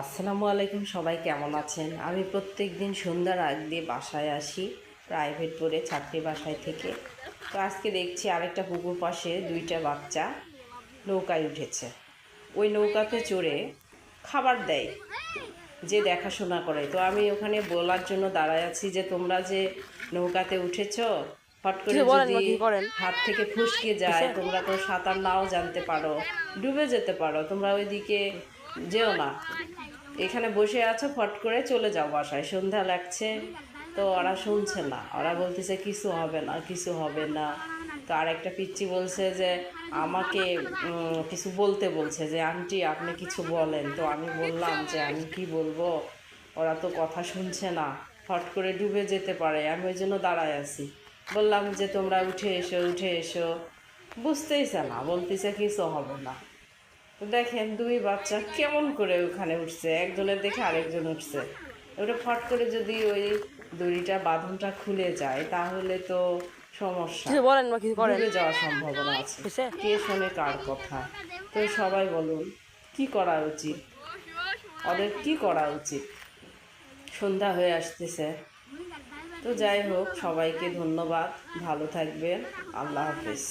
আসসালামু আলাইকুম, সবাই কেমন আছেন? আমি প্রত্যেক দিন সন্ধ্যার আগ দিয়ে বাসায় আসি, প্রাইভেট পড়ে ছাত্রী বাসায় থেকে। তো আজকে দেখছি আরেকটা পুকুর পাশে দুইটা বাচ্চা নৌকায় উঠেছে। ওই নৌকাতে চড়ে খাবার দেয়, যে দেখাশোনা করে। তো আমি ওখানে বলার জন্য দাঁড়ায় আছি যে তোমরা যে নৌকাতে উঠেছ, হট করে কিছু বলেন যদি বা কিছু করেন। হাত থেকে ফসকে যায়, কিসে? তোমরা তো সাঁতার নাও জানতে পারো, ডুবে যেতে পারো, তোমরা ওইদিকে যেও না। এখানে বসে আছো, ফট করে চলে যাও বাসায়, সন্ধ্যা লাগছে। তো ওরা শুনছে না, ওরা বলতেছে কিছু হবে না, কিছু হবে না। তো আর একটা পিচ্চি বলছে যে আমাকে কিছু বলতে বলছে, যে আন্টি আপনি কিছু বলেন। তো আমি বললাম যে আমি কি বলবো, ওরা তো কথা শুনছে না, ফট করে ডুবে যেতে পারে, আমি ওই জন্য দাঁড়ায় আছি। বললাম যে তোমরা উঠে এসো, উঠে এসো। বুঝতেইছে না, বলতেছে কিছু হবে না। তো দেখেন দুই বাচ্চা কেমন করে ওখানে উঠছে, একজনের দেখে আরেকজন উঠছে। ওটা ফট করে যদি ওই দড়িটা বাঁধনটা খুলে যায়, তাহলে তো সমস্যা, কিছু বলেন বা কিছু করেন। ডুবে যাওয়ার সম্ভাবনা আছে। কিসে? কে শোনে কার কথা? তো সবাই বলুন, কি করা উচিত, ওদের কি করা উচিত? সন্ধ্যা হয়ে আসতেছে। তো যাই হোক, সবাইকে ধন্যবাদ, ভালো থাকবেন, আল্লাহ হাফেজ।